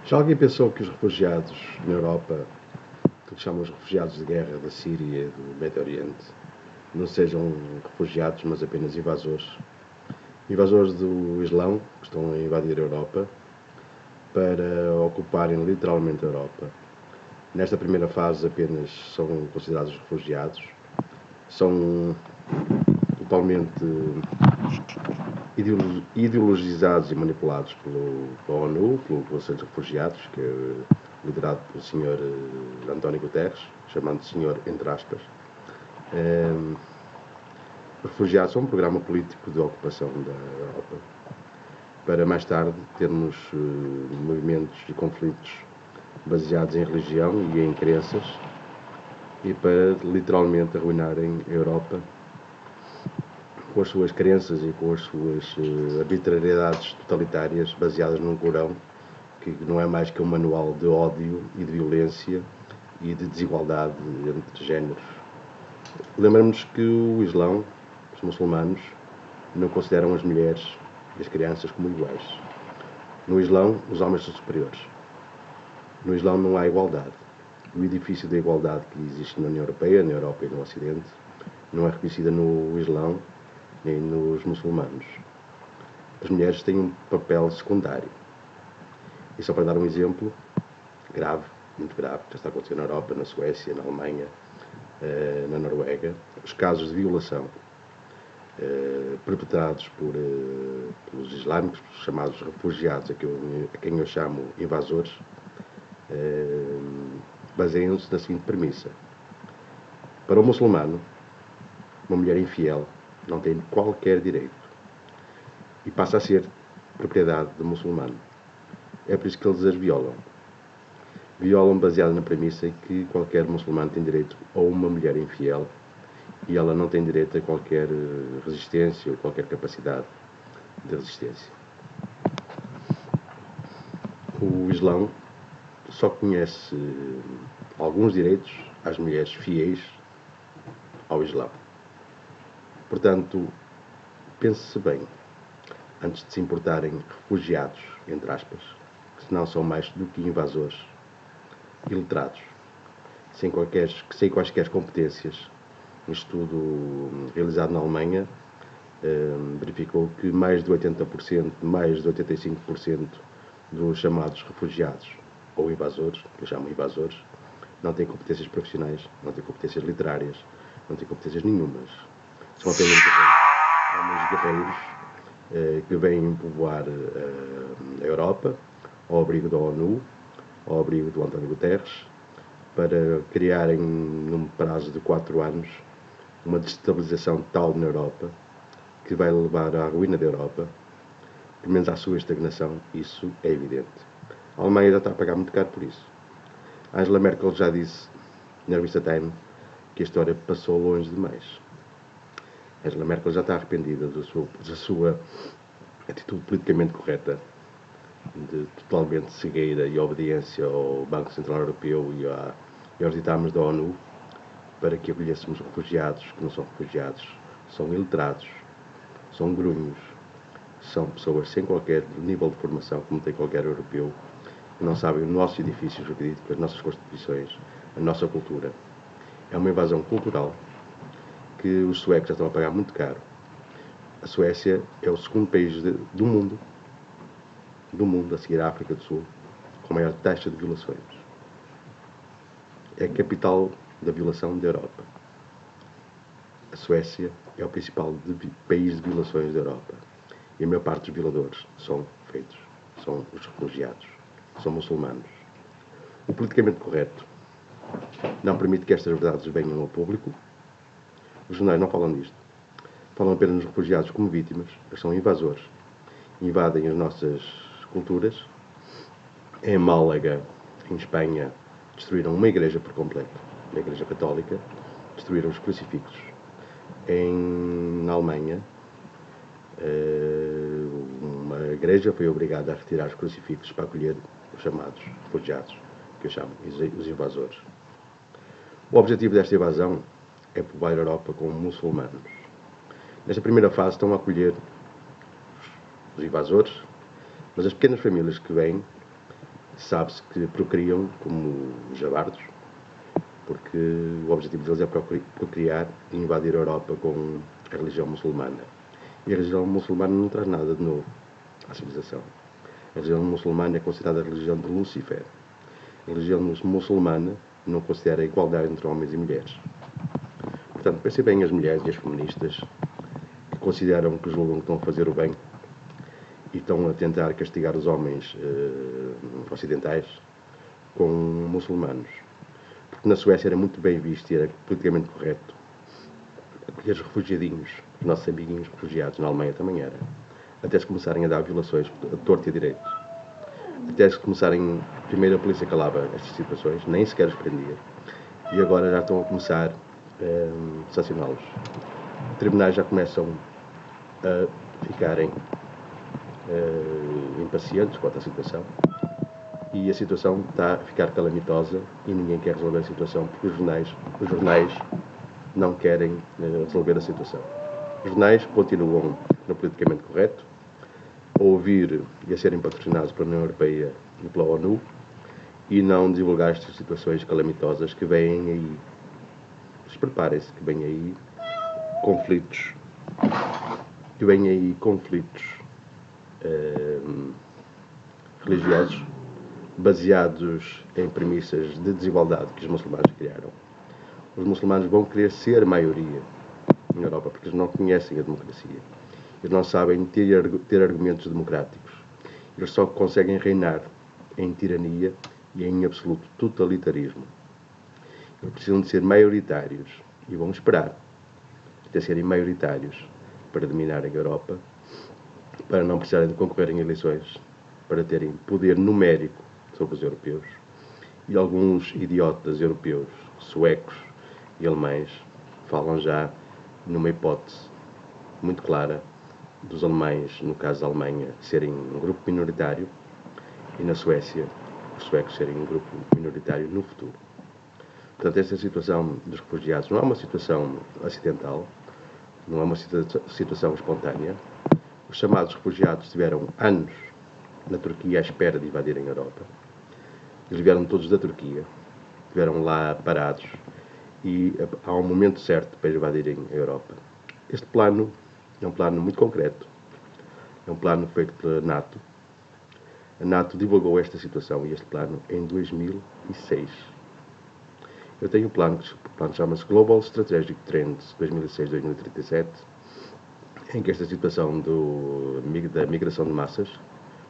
Já alguém pensou que os refugiados na Europa, que chamam os refugiados de guerra da Síria e do Médio Oriente, não sejam refugiados, mas apenas invasores? Invasores do Islão, que estão a invadir a Europa, para ocuparem literalmente a Europa. Nesta primeira fase apenas são considerados refugiados, são totalmente ideologizados e manipulados pela ONU, pelo Conselho de Refugiados, que é liderado pelo Sr. António Guterres, chamando de Senhor entre aspas. Refugiados são um programa político de ocupação da Europa, para mais tarde termos movimentos e conflitos baseados em religião e em crenças, e para literalmente arruinarem a Europa com as suas crenças e com as suas arbitrariedades totalitárias baseadas num Corão que não é mais que um manual de ódio e de violência e de desigualdade entre géneros. Lembramos que o Islão, os muçulmanos, não consideram as mulheres e as crianças como iguais. No Islão, os homens são superiores. No Islão não há igualdade. O edifício da igualdade que existe na União Europeia, na Europa e no Ocidente, não é reconhecida no Islão nem nos muçulmanos. As mulheres têm um papel secundário. E só para dar um exemplo grave, muito grave, que já está acontecendo na Europa, na Suécia, na Alemanha, na Noruega, os casos de violação perpetrados pelos islâmicos, chamados refugiados, a quem eu chamo invasores, baseiam-se na seguinte premissa: para o muçulmano, uma mulher infiel não tem qualquer direito e passa a ser propriedade do muçulmano. É por isso que eles as violam. Violam baseado na premissa em que qualquer muçulmano tem direito a uma mulher infiel e ela não tem direito a qualquer resistência ou qualquer capacidade de resistência. O Islão só conhece alguns direitos às mulheres fiéis ao Islão. Portanto, pense-se bem, antes de se importarem refugiados, entre aspas, que não são mais do que invasores iletrados, sem quaisquer competências. Um estudo realizado na Alemanha verificou que mais de 80%, mais de 85% dos chamados refugiados ou invasores, que eu chamo invasores, não têm competências profissionais, não têm competências literárias, não têm competências nenhumas. São apenas homens guerreiros que vêm povoar a Europa ao abrigo da ONU, ao abrigo do António Guterres, para criarem, num prazo de 4 anos, uma destabilização tal na Europa que vai levar à ruína da Europa, pelo menos à sua estagnação. Isso é evidente. A Alemanha já está a pagar muito caro por isso. Angela Merkel já disse na revista Time que a história passou longe demais. Angela Merkel já está arrependida da sua atitude politicamente correta, de totalmente cegueira e obediência ao Banco Central Europeu e aos ditames da ONU, para que acolhêssemos refugiados que não são refugiados, são iletrados, são grunhos, são pessoas sem qualquer nível de formação, como tem qualquer europeu, que não sabem o nosso edifício jurídico, as nossas constituições, a nossa cultura. É uma invasão cultural que os suecos já estão a pagar muito caro. A Suécia é o segundo país do mundo, a seguir à África do Sul, com maior taxa de violações. É a capital da violação da Europa. A Suécia é o principal país de violações da Europa. E a maior parte dos violadores são os refugiados, são muçulmanos. O politicamente correto não permite que estas verdades venham ao público. Os jornais não falam disto. Falam apenas nos refugiados como vítimas. Eles são invasores. Invadem as nossas culturas. Em Málaga, em Espanha, destruíram uma igreja por completo, uma igreja católica, destruíram os crucifixos. Na Alemanha, uma igreja foi obrigada a retirar os crucifixos para acolher os chamados refugiados, que eu chamo os invasores. O objetivo desta invasão é povoar a Europa com muçulmanos. Nesta primeira fase estão a acolher os invasores, mas as pequenas famílias que vêm Sabe-se que procriam como jabardos, porque o objetivo deles é procriar e invadir a Europa com a religião muçulmana. E a religião muçulmana não traz nada de novo à civilização. A religião muçulmana é considerada a religião de Lúcifer. A religião muçulmana não considera a igualdade entre homens e mulheres. Portanto, pensem bem as mulheres e as feministas que consideram, que julgam que estão a fazer o bem e estão a tentar castigar os homens ocidentais com muçulmanos. Porque na Suécia era muito bem visto e era politicamente correto acolher os refugiadinhos, os nossos amiguinhos refugiados. Na Alemanha também era. Até se começarem a dar violações a torto e a direito. Até se começarem... Primeiro a polícia calava estas situações, nem sequer os prendia. E agora já estão a começar a sancioná-los. Tribunais já começam a ficarem impacientes quanto à situação, e a situação está a ficar calamitosa e ninguém quer resolver a situação porque os jornais não querem resolver a situação. Os jornais continuam no politicamente correto, a ouvir e a serem patrocinados pela União Europeia e pela ONU, e não divulgar estas situações calamitosas que vêm aí. Preparem-se que vêm aí conflitos, religiosos baseados em premissas de desigualdade que os muçulmanos criaram. Os muçulmanos vão querer ser maioria na Europa porque eles não conhecem a democracia. Eles não sabem ter argumentos democráticos. Eles só conseguem reinar em tirania e em absoluto totalitarismo. Eles precisam de ser maioritários e vão esperar até serem maioritários para dominarem a Europa, para não precisarem de concorrer em eleições, para terem poder numérico sobre os europeus. E alguns idiotas europeus, suecos e alemães, falam já numa hipótese muito clara dos alemães, no caso da Alemanha, serem um grupo minoritário e na Suécia os suecos serem um grupo minoritário no futuro. Portanto, esta situação dos refugiados não é uma situação acidental, não é uma situação espontânea. Os chamados refugiados estiveram anos na Turquia à espera de invadirem a Europa. Eles vieram todos da Turquia, estiveram lá parados e há um momento certo para invadirem a Europa. Este plano é um plano muito concreto, é um plano feito pela NATO. A NATO divulgou esta situação e este plano em 2006. Eu tenho um plano, o plano chama-se Global Strategic Trends 2006-2037, em que esta situação da migração de massas,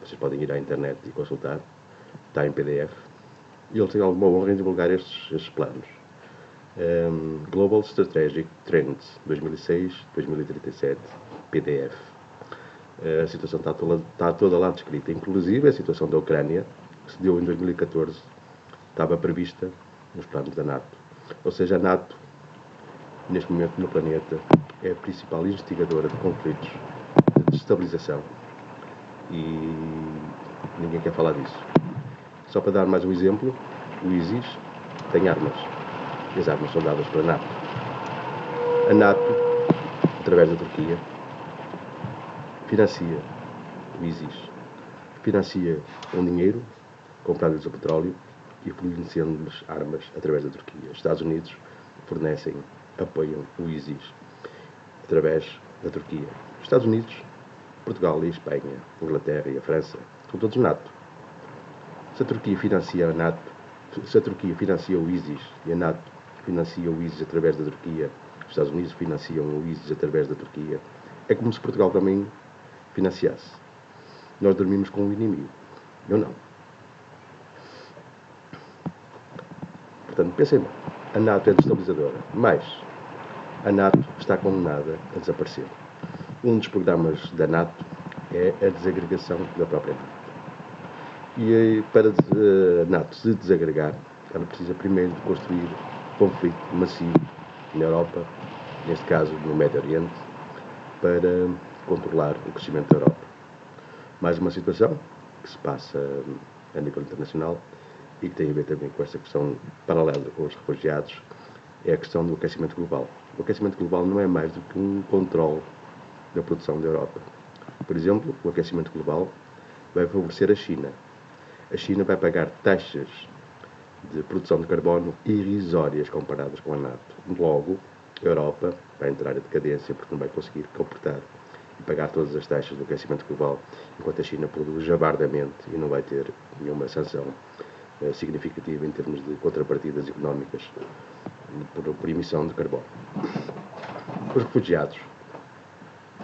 vocês podem ir à internet e consultar, está em PDF, e ele tem alguma honra em divulgar estes planos. Global Strategic Trends 2006-2037, PDF. A situação está toda lá descrita, inclusive a situação da Ucrânia, que se deu em 2014, estava prevista nos planos da NATO. Ou seja, a NATO, neste momento no planeta, é a principal investigadora de conflitos de destabilização e ninguém quer falar disso. Só para dar mais um exemplo, o ISIS tem armas e as armas são dadas pela NATO. A NATO, através da Turquia, financia o ISIS, financia com dinheiro, comprando-lhes o petróleo e fornecendo-lhes armas através da Turquia. Os Estados Unidos apoiam o ISIS através da Turquia. Os Estados Unidos, Portugal e a Espanha, a Inglaterra e a França, são todos NATO. Se a Turquia financia a NATO, se a Turquia financia o ISIS e a NATO financia o ISIS através da Turquia, os Estados Unidos financiam o ISIS através da Turquia, é como se Portugal também financiasse. Nós dormimos com o inimigo. Eu não. Portanto, pensem bem. A NATO é destabilizadora, mas a NATO está condenada a desaparecer. Um dos programas da NATO é a desagregação da própria NATO. E para a NATO se desagregar, ela precisa primeiro de construir conflito massivo na Europa, neste caso no Médio Oriente, para controlar o crescimento da Europa. Mais uma situação que se passa a nível internacional e que tem a ver também com esta questão paralela com os refugiados, é a questão do aquecimento global. O aquecimento global não é mais do que um controle da produção da Europa. Por exemplo, o aquecimento global vai favorecer a China. A China vai pagar taxas de produção de carbono irrisórias comparadas com a NATO. Logo, a Europa vai entrar em decadência porque não vai conseguir comportar e pagar todas as taxas do aquecimento global, enquanto a China produz javardamente e não vai ter nenhuma sanção significativa em termos de contrapartidas económicas por emissão de carbono. Os refugiados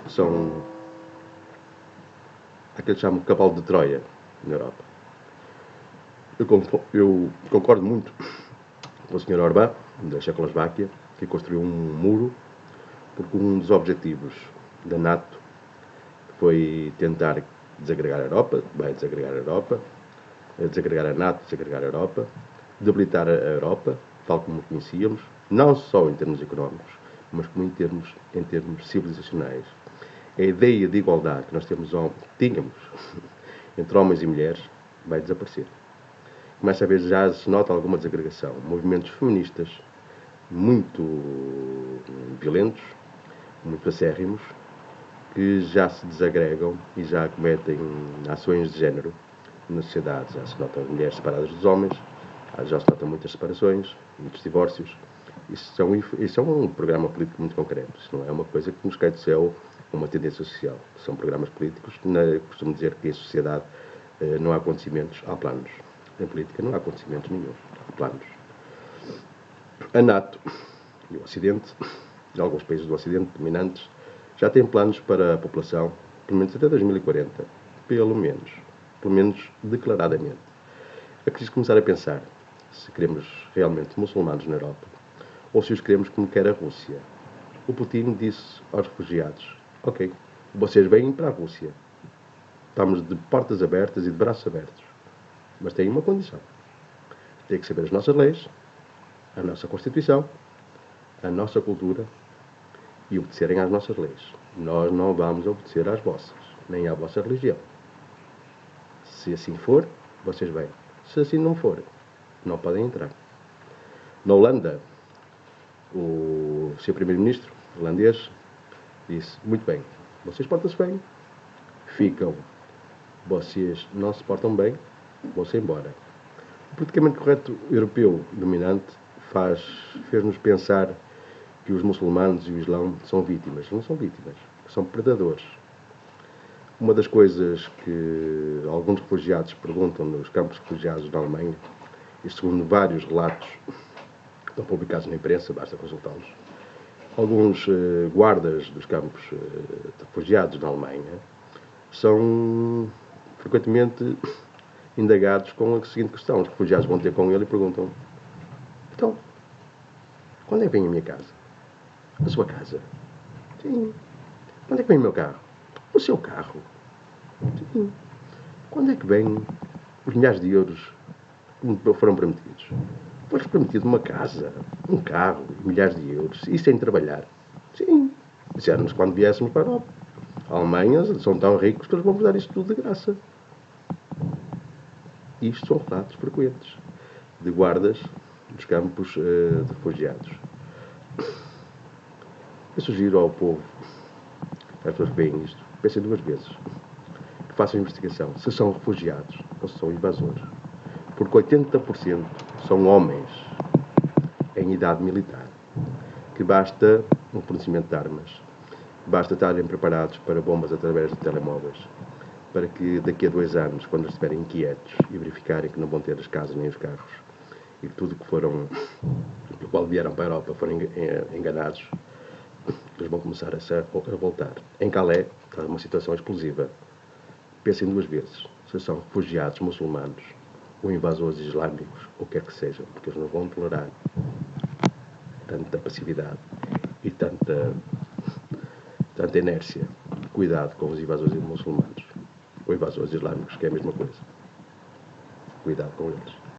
são aquele que chamam de cavalo de Troia na Europa. Eu concordo muito com o Sr. Orbán, da Checoslováquia, que construiu um muro, porque um dos objetivos da NATO foi tentar desagregar a Europa, vai desagregar a Europa, desagregar a NATO, desagregar a Europa, debilitar a Europa, tal como conhecíamos, não só em termos económicos, mas como em termos civilizacionais. A ideia de igualdade que nós tínhamos entre homens e mulheres vai desaparecer. Começa a ver, já se nota alguma desagregação. Movimentos feministas muito violentos, muito acérrimos, que já se desagregam e já cometem ações de género na sociedade. Já se notam mulheres separadas dos homens, já se notam muitas separações, muitos divórcios. Isso é um programa político muito concreto. Isso não é uma coisa que nos cai do céu, uma tendência social. São programas políticos. Costumo dizer que em sociedade não há acontecimentos, há planos. Em política não há acontecimentos nenhum, há planos. A NATO e o Ocidente, e alguns países do Ocidente dominantes, já têm planos para a população, pelo menos até 2040. Pelo menos declaradamente. É preciso começar a pensar se queremos realmente muçulmanos na Europa ou se os queremos como quer a Rússia. O Putin disse aos refugiados: ok, vocês vêm para a Rússia. Estamos de portas abertas e de braços abertos. Mas tem uma condição. Tem que saber as nossas leis, a nossa Constituição, a nossa cultura e obedecerem às nossas leis. Nós não vamos obedecer às vossas, nem à vossa religião. Se assim for, vocês vêm. Se assim não for, não podem entrar. Na Holanda, o seu primeiro-ministro holandês disse: muito bem, vocês portam-se bem, ficam. Vocês não se portam bem, vão-se embora. O politicamente correto europeu dominante fez-nos pensar que os muçulmanos e o Islão são vítimas. Não são vítimas, são predadores. Uma das coisas que alguns refugiados perguntam nos campos de refugiados da Alemanha, e segundo vários relatos que estão publicados na imprensa, basta consultá-los, alguns guardas dos campos de refugiados da Alemanha são frequentemente indagados com a seguinte questão. Os refugiados vão ter com ele e perguntam: então, quando é que vem a minha casa? A sua casa? Sim. Quando é que vem o meu carro? O seu carro? Sim. Quando é que vem os milhares de euros que me foram prometidos? Foi-lhes prometido uma casa, um carro, milhares de euros, e sem trabalhar? Sim. Disseram-nos quando viéssemos para a Europa. A Alemanha são tão ricos que eles vão-vos dar isto tudo de graça. Isto são relatos frequentes de guardas dos campos de refugiados. Eu sugiro ao povo, às pessoas que veem isto, pensem duas vezes, que façam investigação se são refugiados ou se são invasores. Porque 80% são homens em idade militar, que basta um fornecimento de armas, basta estarem preparados para bombas através de telemóveis, para que daqui a 2 anos, quando estiverem inquietos e verificarem que não vão ter as casas nem os carros, e que tudo que foram, pelo qual vieram para a Europa, foram enganados, eles vão começar a voltar. Em Calais está uma situação explosiva. Pensem duas vezes se são refugiados muçulmanos ou invasores islâmicos, ou quer que sejam, porque eles não vão tolerar tanta passividade e tanta inércia. Cuidado com os invasores muçulmanos ou invasores islâmicos, que é a mesma coisa. Cuidado com eles.